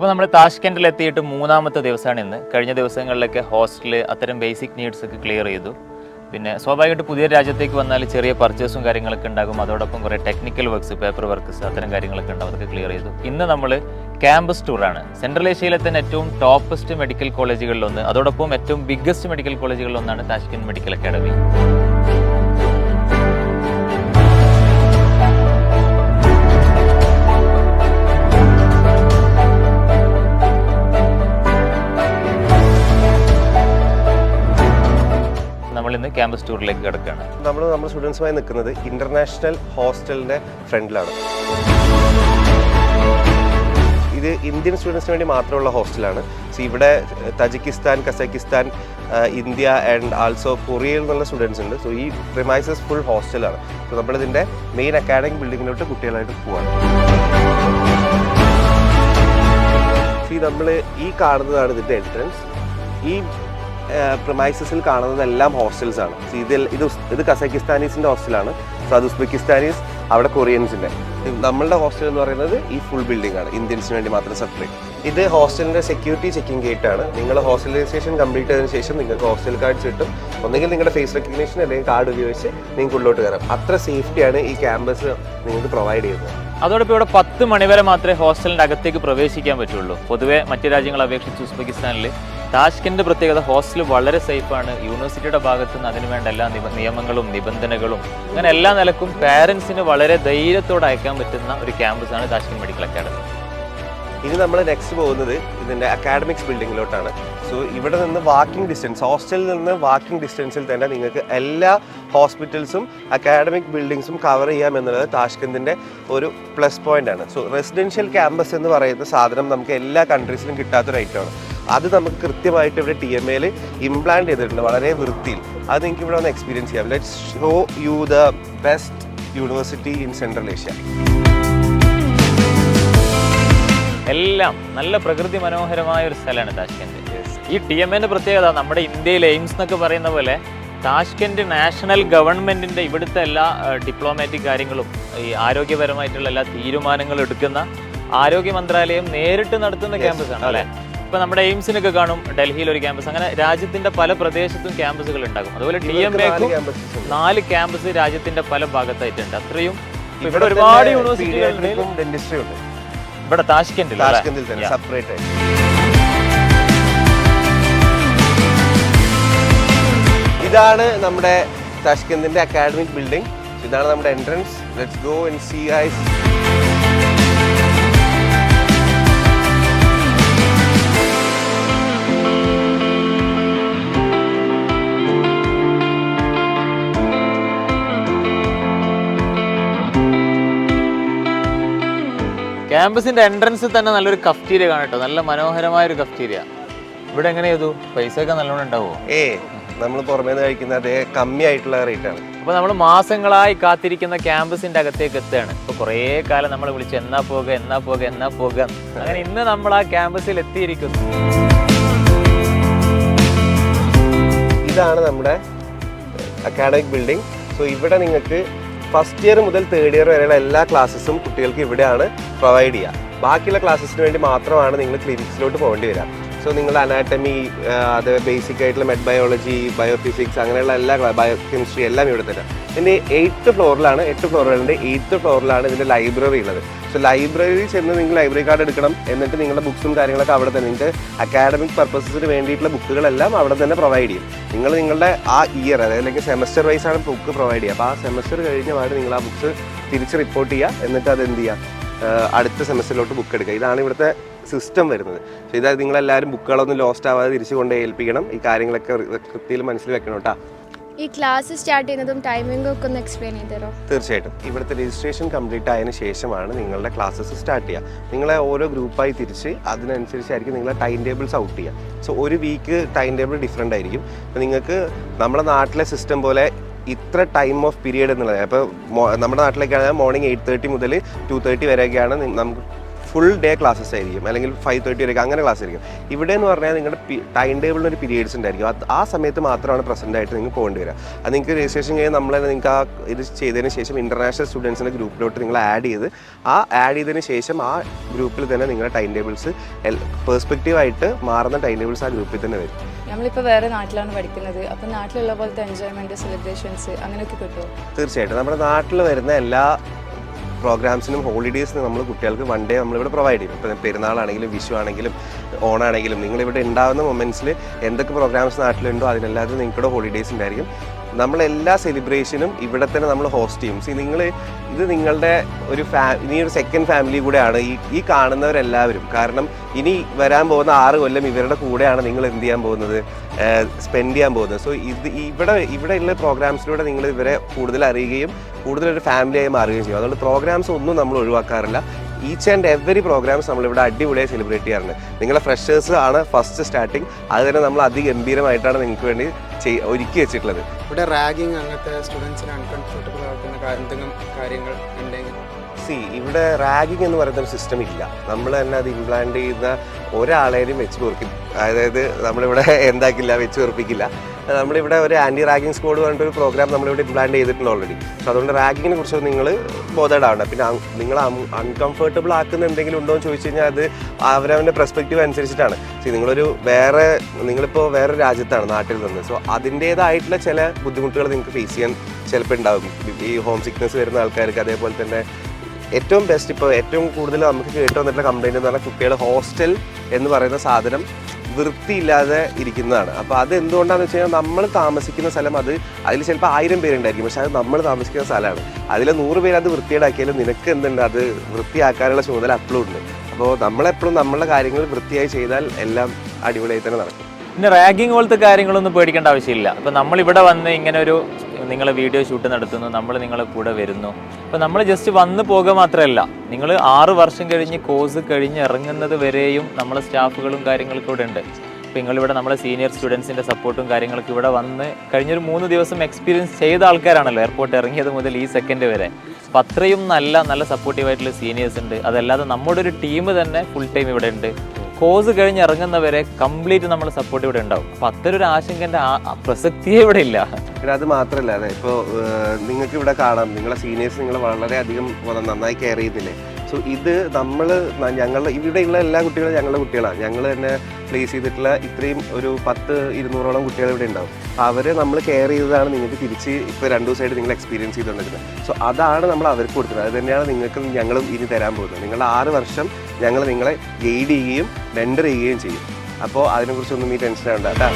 അപ്പോൾ നമ്മൾ താഷ്കെൻഡിൽ എത്തിയിട്ട് മൂന്നാമത്തെ ദിവസമാണ് ഇന്ന്. കഴിഞ്ഞ ദിവസങ്ങളിലൊക്കെ ഹോസ്റ്റൽ അത്തരം ബേസിക് നീഡ്സ് ഒക്കെ ക്ലിയർ ചെയ്തു. പിന്നെ സ്വാഭാവികമായിട്ട് പുതിയ രാജ്യത്തേക്ക് വന്നാൽ ചെറിയ പർച്ചേസും കാര്യങ്ങളൊക്കെ ഉണ്ടാകും. അതോടൊപ്പം കുറേ ടെക്നിക്കൽ വർക്ക്സ്, പേപ്പർ വർക്ക്സ്, അത്തരം കാര്യങ്ങളൊക്കെ ഉണ്ടാവും. അതൊക്കെ ക്ലിയർ ചെയ്തു. ഇന്ന് നമ്മൾ ക്യാമ്പസ് ടൂറാണ്. സെൻട്രൽ ഏഷ്യയിലെ തന്നെ ഏറ്റവും ടോപ്പസ്റ്റ് മെഡിക്കൽ കോളേജുകളിലൊന്ന്, അതോടൊപ്പം ഏറ്റവും biggest medical കോളേജുകളിലൊന്നാണ് Tashkent medical academy. നമ്മളിന്ന് ക്യാമ്പസ് ടൂറിലേക്ക് കിടക്കുകയാണ്. നമ്മുടെ സ്റ്റുഡൻസുമായി നിൽക്കുന്നത് ഇന്റർനാഷണൽ ഹോസ്റ്റലിന്റെ ഫ്രണ്ടിലാണ്. ഇത് ഇന്ത്യൻ സ്റ്റുഡൻസിന് വേണ്ടി മാത്രമുള്ള ഹോസ്റ്റലാണ്. സോ ഇവിടെ Tajikistan, Kazakhstan, India and also കൊറിയയിൽ നിന്നുള്ള സ്റ്റുഡൻസ് ഉണ്ട്. സോ ഈ പ്രിമൈസസ് ഫുൾ ഹോസ്റ്റലാണ്. സോ നമ്മളിതിൻ്റെ മെയിൻ അക്കാഡമിക് ബിൽഡിങ്ങിലോട്ട് കുട്ടികളായിട്ട് പോവാണ്. നമ്മൾ ഈ കാണുന്നതാണ് ഇതിൻ്റെ എൻട്രൻസ്. ഈ പ്രമൈസസിൽ കാണുന്നതെല്ലാം ഹോസ്റ്റൽസ് ആണ്. ഇത് കസാക്കിസ്ഥാനീസിൻ്റെ ഹോസ്റ്റലാണ്. സോ അത് ഉസ്ബെക്കിസ്ഥാനീസ്, അവിടെ കൊറിയൻസിൻ്റെ. നമ്മളുടെ ഹോസ്റ്റൽ എന്ന് പറയുന്നത് ഈ ഫുൾ ബിൽഡിംഗ് ആണ്, ഇന്ത്യൻസിന് വേണ്ടി മാത്രം സെപ്പറേറ്റ്. ഇത് ഹോസ്റ്റലിൻ്റെ സെക്യൂരിറ്റി ചെക്കിംഗ് ഗേറ്റ് ആണ്. നിങ്ങൾ ഹോസ്റ്റൽ രജിസ്ട്രേഷൻ കംപ്ലീറ്റ് ചെയ്തതിനു ശേഷം നിങ്ങൾക്ക് ഹോസ്റ്റൽ കാർഡ്സ് കിട്ടും. ഒന്നെങ്കിൽ നിങ്ങളുടെ ഫേസ് റെക്കഗ്നേഷൻ അല്ലെങ്കിൽ കാർഡ് ഉപയോഗിച്ച് നിങ്ങൾക്ക് ഉള്ളോട്ട് കയറാം. അത്ര സേഫ്റ്റിയാണ് ഈ ക്യാമ്പസ് നിങ്ങൾക്ക് പ്രൊവൈഡ് ചെയ്യുന്നത്. അതോടൊപ്പം ഇവിടെ 10 മണി വരെ മാത്രമേ ഹോസ്റ്റലിൻ്റെ അകത്തേക്ക് പ്രവേശിക്കാൻ പറ്റുള്ളൂ. പൊതുവെ മറ്റു രാജ്യങ്ങളെ അപേക്ഷിച്ച് ഉസ്ബെക്കിസ്ഥാനിൽ താഷ്കെൻഡ് പ്രത്യേകത ഹോസ്റ്റൽ വളരെ സേഫാണ്. യൂണിവേഴ്സിറ്റിയുടെ ഭാഗത്തു നിന്ന് അതിനുവേണ്ട എല്ലാ നിയമങ്ങളും നിബന്ധനകളും അങ്ങനെ എല്ലാ നിലക്കും പാരൻസിന് വളരെ ധൈര്യത്തോടെ അയക്കാൻ പറ്റുന്ന ഒരു ക്യാമ്പസാണ് താഷ്കെൻഡ് മെഡിക്കൽ അക്കാഡമി. ഇനി നമ്മൾ നെക്സ്റ്റ് പോകുന്നത് ഇതിൻ്റെ അക്കാഡമിക്സ് ബിൽഡിങ്ങിലോട്ടാണ്. സോ ഇവിടെ നിന്ന് വാക്കിംഗ് ഡിസ്റ്റൻസ്, ഹോസ്റ്റലിൽ നിന്ന് വാക്കിംഗ് ഡിസ്റ്റൻസിൽ തന്നെ നിങ്ങൾക്ക് എല്ലാ ഹോസ്പിറ്റൽസും അക്കാഡമിക് ബിൽഡിങ്സും കവർ ചെയ്യാം എന്നുള്ളത് താഷ്കെൻഡിൻ്റെ ഒരു പ്ലസ് പോയിന്റ് ആണ്. സോ റെസിഡൻഷ്യൽ ക്യാമ്പസ് എന്ന് പറയുന്ന സാധനം നമുക്ക് എല്ലാ കൺട്രീസിലും കിട്ടാത്തൊരു ഐറ്റമാണ്. അത് നമുക്ക് കൃത്യമായിട്ട് ഇവിടെ TMAയിൽ ഇംപ്ലാന്റ് ചെയ്തിട്ടുണ്ട്, വളരെ വൃത്തിയിൽ. അത് നിങ്ങൾക്ക് ഇവിടെ ഒന്ന് എക്സ്പീരിയൻസ് ചെയ്യാം. Let's show you the best university in central Asia. എല്ലാം നല്ല പ്രകൃതി മനോഹരമായ ഒരു സ്ഥലമാണ് താഷ്കെൻഡ്. ഈ TMAന്റെ പ്രത്യേകത നമ്മുടെ ഇന്ത്യയിലെ എയിംസ് എന്നൊക്കെ പറയുന്ന പോലെ താഷ്കെൻഡ് നാഷണൽ ഗവൺമെന്റിന്റെ ഇവിടുത്തെ എല്ലാ ഡിപ്ലോമാറ്റിക് കാര്യങ്ങളും ഈ ആരോഗ്യപരമായിട്ടുള്ള എല്ലാ തീരുമാനങ്ങളും എടുക്കുന്ന ആരോഗ്യ മന്ത്രാലയം നേരിട്ട് നടത്തുന്ന ക്യാമ്പസാണ് അല്ലേ. ഇപ്പൊ നമ്മുടെ എയിംസിനൊക്കെ കാണും ഡൽഹിയിൽ ഒരു ക്യാമ്പസ്, അങ്ങനെ രാജ്യത്തിന്റെ പല പ്രദേശത്തും ക്യാമ്പസുകൾ ഉണ്ടാകും. അതുപോലെ TMAക്കും 4 ക്യാമ്പസ് രാജ്യത്തിന്റെ പല ഭാഗത്തായിട്ടുണ്ട്. അത്രയും ഇവിടെ ഒരുപാട് യൂണിവേഴ്സിറ്റികളുണ്ട്. ഇവിടെ താഷ്കെൻഡിൽ തന്നെ സെപ്പറേറ്റ് ആയിട്ട്. ഇതാണ് നമ്മുടെ താഷ്കെൻഡിന്റെ അക്കാഡമിക് ബിൽഡിംഗ്. ഇതാണ് നമ്മുടെ entrance. Let's go and see guys. ക്യാമ്പസിന്റെ എൻട്രൻസിൽ തന്നെ നല്ലൊരു കഫ്റ്റീരിയ കാണട്ടോ, നല്ല മനോഹരമായ ഒരു കഫ്റ്റീരിയ. ഇവിടെ എങ്ങനെ ചെയ്തു? പൈസ ഒക്കെ നല്ലോണം ഉണ്ടാവുമോ? നമ്മൾ പുറമേന്ന് കഴിക്കുന്ന അതേ കമ്മി ആയിട്ടുള്ള റേറ്റ് ആണ്. അപ്പൊ നമ്മൾ മാസങ്ങളായി കാത്തിരിക്കുന്ന ക്യാമ്പസിന്റെ അകത്തേക്ക് എത്തുകയാണ്. ഇപ്പൊ കുറേ കാലം നമ്മൾ വിളിച്ച് എന്നാ പോകുക. അങ്ങനെ ഇന്ന് നമ്മൾ ആ ക്യാമ്പസിൽ എത്തിയിരിക്കുന്നു. ഇതാണ് നമ്മുടെ അക്കാഡമിക് ബിൽഡിംഗ്. സോ ഇവിടെ നിങ്ങൾക്ക് ഫസ്റ്റ് ഇയർ മുതൽ 3rd ഇയർ വരെയുള്ള എല്ലാ ക്ലാസ്സസും കുട്ടികൾക്ക് ഇവിടെയാണ് പ്രൊവൈഡ് ചെയ്യുക. ബാക്കിയുള്ള ക്ലാസ്സസിന് വേണ്ടി മാത്രമാണ് നിങ്ങൾ ക്ലിനിക്സിലോട്ട് പോകേണ്ടി വരിക. സോ നിങ്ങൾ അനാറ്റമി, അത് ബേസിക് ആയിട്ടുള്ള മെഡ് ബയോളജി, ബയോഫിസിക്സ്, അങ്ങനെയുള്ള എല്ലാ ബയോ കെമിസ്ട്രി എല്ലാം ഇവിടെ തരാം. ഇതിൻ്റെ 8th ഫ്ലോറിലാണ്, 8 ഫ്ലോറുകളുണ്ട്. 8th ഫ്ലോറിലാണ് ഇതിൻ്റെ ലൈബ്രറി ഉള്ളത്. സോ ലൈബ്രറിയിൽ ചെന്ന് നിങ്ങൾ ലൈബ്രറി കാർഡ് എടുക്കണം. എന്നിട്ട് നിങ്ങളുടെ ബുക്സും കാര്യങ്ങളൊക്കെ അവിടെ തന്നെ, നിങ്ങൾക്ക് അക്കാഡമിക് പർപ്പസസിന് വേണ്ടിയിട്ടുള്ള ബുക്കുകളെല്ലാം അവിടെ തന്നെ പ്രൊവൈഡ് ചെയ്യും. നിങ്ങളുടെ ആ ഇയർ, അല്ലെങ്കിൽ സെമസ്റ്റർ വൈസ് ആണ് ബുക്ക് പ്രൊവൈഡ് ചെയ്യുക. അപ്പോൾ ആ സെമസ്റ്റർ കഴിഞ്ഞ പാട് നിങ്ങൾ ആ ബുക്സ് തിരിച്ച് റിപ്പോർട്ട് ചെയ്യുക. എന്നിട്ട് അത് എന്ത് ചെയ്യുക, അടുത്ത സെമസ്റ്ററിലോട്ട് ബുക്ക് എടുക്കുക. ഇതാണ് ഇവിടുത്തെ സിസ്റ്റം വരുന്നത്. സോ ഇതായത് നിങ്ങളെല്ലാവരും ബുക്കുകളൊന്നും ലോസ്റ്റ് ആവാതെ തിരിച്ചു കൊണ്ട് ഏൽപ്പിക്കണം. ഈ കാര്യങ്ങളൊക്കെ കൃത്യത്തിൽ മനസ്സിൽ വെക്കണം കേട്ടോ. ഈ ക്ലാസ് സ്റ്റാർട്ട് ചെയ്യുന്നതും ടൈമിംഗ് ഒക്കെ ഒന്ന് എക്സ്പ്ലെയിൻ ചെയ്തരോ? തീർച്ചയായിട്ടും. ഇവിടുത്തെ രജിസ്ട്രേഷൻ കംപ്ലീറ്റ് ആയതിനു ശേഷമാണ് നിങ്ങളുടെ ക്ലാസ്സസ് സ്റ്റാർട്ട് ചെയ്യുക. നിങ്ങളെ ഓരോ ഗ്രൂപ്പായി തിരിച്ച് അതിനനുസരിച്ചായിരിക്കും നിങ്ങളെ ടൈം ടേബിൾസ് ഔട്ട് ചെയ്യുക. സോ ഒരു വീക്ക് ടൈം ടേബിൾ ഡിഫറെൻ്റ് ആയിരിക്കും. അപ്പോൾ നിങ്ങൾക്ക് നമ്മുടെ നാട്ടിലെ സിസ്റ്റം പോലെ ഇത്ര ടൈം ഓഫ് പീരീഡ് എന്നുള്ളത്, അപ്പോൾ നമ്മുടെ നാട്ടിലേക്കാണെങ്കിൽ മോർണിംഗ് 8:30 മുതൽ 2:30 വരെയൊക്കെയാണ് നമുക്ക് ഫുൾ ഡേ ക്ലാസ്സസ് ആയിരിക്കും, അല്ലെങ്കിൽ 5:30 വരെയൊക്കെ അങ്ങനെ ക്ലാസ് ആയിരിക്കും. ഇവിടെ എന്ന് പറഞ്ഞാൽ നിങ്ങളുടെ ടൈം ടേബിളിന് ഒരു പീരീഡ്സ് ഉണ്ടായിരിക്കും. ആ സമയത്ത് മാത്രമാണ് പ്രസൻ്റ് ആയിട്ട് നിങ്ങൾക്ക് പോകേണ്ടി വരിക. അത് നിങ്ങൾക്ക് രജിസ്ട്രേഷൻ കഴിഞ്ഞാൽ നമ്മൾ നിങ്ങൾക്ക് ആ ഇത് ചെയ്തതിന് ശേഷം ഇൻ്റർനാഷണൽ സ്റ്റുഡൻസിൻ്റെ ഗ്രൂപ്പിലോട്ട് നിങ്ങൾ ആഡ് ചെയ്തതിന് ശേഷം ആ ഗ്രൂപ്പിൽ തന്നെ നിങ്ങളുടെ ടൈം ടേബിൾസ് പെർസ്പെക്റ്റീവായിട്ട് മാറുന്ന ടൈം ടേബിൾസ് ആ ഗ്രൂപ്പിൽ തന്നെ വരും. നമ്മളിപ്പോൾ വേറെ നാട്ടിലാണ് പഠിക്കുന്നത്, അപ്പം നാട്ടിലുള്ള പോലത്തെ എൻജോയ്മെൻറ്റ്, സെലിബ്രേഷൻസ് അങ്ങനെയൊക്കെ കിട്ടുമോ? തീർച്ചയായിട്ടും നമ്മുടെ നാട്ടിൽ വരുന്ന എല്ലാ പ്രോഗ്രാംസിനും ഹോളിഡേയ്സിനും നമ്മൾ കുട്ടികൾക്ക് വൺ ഡേ നമ്മളിവിടെ പ്രൊവൈഡ് ചെയ്യും. ഇപ്പോൾ പെരുന്നാളാണെങ്കിലും വിഷു ആണെങ്കിലും ഓണാണെങ്കിലും നിങ്ങളിവിടെ ഉണ്ടാകുന്ന മൊമെൻറ്റ്സിൽ എന്തൊക്കെ പ്രോഗ്രാംസ് നാട്ടിലുണ്ടോ അതിനെല്ലാത്തിനും നിങ്ങളുടെ ഹോളിഡേയ്സ് ഉണ്ടായിരിക്കും. നമ്മളെല്ലാ സെലിബ്രേഷനും ഇവിടെ തന്നെ നമ്മൾ ഹോസ്റ്റ് ചെയ്യും. ഇത് നിങ്ങളുടെ ഇനി ഒരു സെക്കൻഡ് ഫാമിലി കൂടെയാണ് ഈ കാണുന്നവരെല്ലാവരും. കാരണം ഇനി വരാൻ പോകുന്ന 6 കൊല്ലം ഇവരുടെ കൂടെയാണ് നിങ്ങൾ എന്ത് ചെയ്യാൻ പോകുന്നത്, സ്പെൻഡ് ചെയ്യാൻ പോകുന്നത്. സോ ഇവിടെയുള്ള പ്രോഗ്രാംസിലൂടെ നിങ്ങൾ ഇവരെ കൂടുതൽ അറിയുകയും കൂടുതലൊരു ഫാമിലിയായി മാറുകയും ചെയ്യും. അതുകൊണ്ട് പ്രോഗ്രാംസ് ഒന്നും നമ്മൾ ഒഴിവാക്കാറില്ല. ഈച്ച് ആൻഡ് എവറി പ്രോഗ്രാംസ് നമ്മളിവിടെ അടിപൊളിയായി സെലിബ്രേറ്റ് ചെയ്യാറുണ്ട്. നിങ്ങളെ ഫ്രഷേഴ്സ് ആണ് ഫസ്റ്റ് സ്റ്റാർട്ടിങ്, അത് തന്നെ നമ്മൾ അതിഗംഭീരമായിട്ടാണ് നിങ്ങൾക്ക് വേണ്ടി ഒരുക്കി വെച്ചിട്ടുള്ളത്. ഇവിടെ റാഗിങ് അങ്ങനത്തെ സ്റ്റുഡൻസിന് അൺകംഫർട്ടബിൾ ആക്കുന്ന എന്തെങ്കിലും കാര്യങ്ങൾ ഉണ്ടെങ്കിൽ ഇവിടെ റാഗിങ് എന്ന് പറയുന്ന ഒരു സിസ്റ്റം ഇല്ല. നമ്മൾ തന്നെ അത് ഇംപ്ലാന്റ് ചെയ്യുന്ന ഒരാളെയും വെച്ച് പൊറുക്കും, അതായത് നമ്മളിവിടെ വെച്ച് പൊറുപ്പിക്കില്ല. നമ്മളിവിടെ ഒരു ആൻറ്റി റാഗിങ് സ്ക്വാഡ് പറഞ്ഞിട്ടൊരു പ്രോഗ്രാം നമ്മളിവിടെ ഇംപ്ലാന്റ് ചെയ്തിട്ടുണ്ട് ഓൾറെഡി. സോ അതുകൊണ്ട് റാഗിങ്ങിനെ കുറിച്ച് നിങ്ങൾ ബോധേഡ് ആവണം. പിന്നെ നിങ്ങൾ അൺകംഫർട്ടബിൾ ആക്കുന്ന എന്തെങ്കിലും ഉണ്ടോ എന്ന് ചോദിച്ചു കഴിഞ്ഞാൽ അത് അവരവൻ്റെ പെർസ്പെക്റ്റീവ് അനുസരിച്ചിട്ടാണ്. നിങ്ങളിപ്പോൾ വേറെ രാജ്യത്താണ് നാട്ടിൽ നിന്ന്. സോ അതിൻ്റേതായിട്ടുള്ള ചില ബുദ്ധിമുട്ടുകൾ നിങ്ങൾക്ക് ഫേസ് ചെയ്യാൻ ചിലപ്പോൾ ഉണ്ടാകും. ഈ ഹോം സിക്നസ് വരുന്ന ആൾക്കാർക്ക്. അതേപോലെ തന്നെ ഏറ്റവും ബെസ്റ്റ് ഇപ്പോൾ ഏറ്റവും കൂടുതൽ നമുക്ക് കേട്ട് വന്നിട്ടുള്ള കംപ്ലൈൻറ്റ് എന്ന് പറഞ്ഞാൽ കുട്ടികൾ ഹോസ്റ്റൽ എന്ന് പറയുന്ന സാധനം വൃത്തിയില്ലാതെ ഇരിക്കുന്നതാണ്. അപ്പോൾ അത് എന്തുകൊണ്ടാണെന്ന് വെച്ച് കഴിഞ്ഞാൽ നമ്മൾ താമസിക്കുന്ന സ്ഥലം അതിൽ ചിലപ്പോൾ 1000 പേരുണ്ടായിരിക്കും, പക്ഷെ അത് നമ്മൾ താമസിക്കുന്ന സ്ഥലമാണ്. അതിൽ 100 പേര് അത് വൃത്തിയേടാക്കിയാലും നിനക്ക് എന്തുണ്ട്, അത് വൃത്തിയാക്കാനുള്ള ചുമതല അപ്പോഴും ഉണ്ട്. അപ്പോൾ നമ്മളെപ്പോഴും നമ്മളുടെ കാര്യങ്ങൾ വൃത്തിയായി ചെയ്താൽ എല്ലാം അടിപൊളിയായി തന്നെ നടക്കും. പിന്നെ റാഗിങ് പോലത്തെ കാര്യങ്ങളൊന്നും പേടിക്കേണ്ട ആവശ്യമില്ല. അപ്പോൾ നമ്മളിവിടെ വന്ന് ഇങ്ങനെ ഒരു നിങ്ങൾ വീഡിയോ ഷൂട്ട് നടത്തുന്നു, നമ്മൾ നിങ്ങളെ കൂടെ വരുന്നു. അപ്പോൾ നമ്മൾ ജസ്റ്റ് വന്ന് പോകുക മാത്രമല്ല, നിങ്ങൾ 6 വർഷം കഴിഞ്ഞ് കോഴ്സ് കഴിഞ്ഞ് ഇറങ്ങുന്നത് വരെയും നമ്മളെ സ്റ്റാഫുകളും കാര്യങ്ങളൊക്കെ ഇവിടെ ഉണ്ട്. അപ്പോൾ നിങ്ങളിവിടെ നമ്മളെ സീനിയർ സ്റ്റുഡൻസിൻ്റെ സപ്പോർട്ടും കാര്യങ്ങളൊക്കെ ഇവിടെ വന്ന് കഴിഞ്ഞൊരു 3 ദിവസം എക്സ്പീരിയൻസ് ചെയ്ത ആൾക്കാരാണല്ലോ എയർപോർട്ട് ഇറങ്ങിയത് മുതൽ ഈ സെക്കൻഡ് വരെ. അപ്പോൾ അത്രയും നല്ല സപ്പോർട്ടീവായിട്ടുള്ള സീനിയേഴ്സ് ഉണ്ട്. അതല്ലാതെ നമ്മുടെ ഒരു ടീം തന്നെ ഫുൾ ടൈം ഇവിടെ ഉണ്ട്. കോഴ്സ് കഴിഞ്ഞ് ഇറങ്ങുന്നവരെ കംപ്ലീറ്റ് നമ്മൾ സപ്പോർട്ട് ഇവിടെ ഉണ്ടാവും. അപ്പോൾ അത്തരൊരു ആശങ്കൻ്റെ പ്രസക്തിയേ ഇവിടെ ഇല്ല. പിന്നെ അത് മാത്രമല്ല, അതെ ഇപ്പോൾ നിങ്ങൾക്ക് ഇവിടെ കാണാം നിങ്ങളെ സീനിയേഴ്സ് നിങ്ങളെ വളരെയധികം നന്നായി കെയർ ചെയ്യുന്നില്ലേ. സോ ഇത് ഇവിടെയുള്ള എല്ലാ കുട്ടികളും ഞങ്ങളുടെ കുട്ടികളാണ്. ഞങ്ങൾ തന്നെ പ്ലേസ് ചെയ്തിട്ടുള്ള ഇത്രയും ഒരു 100-200ഓളം കുട്ടികൾ ഇവിടെ ഉണ്ടാവും. അവരെ നമ്മൾ കെയർ ചെയ്തതാണ് നിങ്ങൾക്ക് തിരിച്ച് ഇപ്പോൾ 2 ദിവസമായിട്ട് നിങ്ങൾ എക്സ്പീരിയൻസ് ചെയ്തുകൊണ്ടിരിക്കുന്നത്. സോ അതാണ് നമ്മൾ അവർക്ക് കൊടുക്കുന്നത്. അത് തന്നെയാണ് നിങ്ങൾക്കും ഞങ്ങളും ഇനി തരാൻ പോകുന്നത്. നിങ്ങളുടെ 6 വർഷം ഞങ്ങൾ നിങ്ങളെ ഗൈഡ് ചെയ്യുകയും മെൻറ്റർ ചെയ്യുകയും ചെയ്യും. അപ്പോൾ അതിനെക്കുറിച്ചൊന്നും ഈ ടെൻഷൻ ആവണ്ട കേട്ടോ.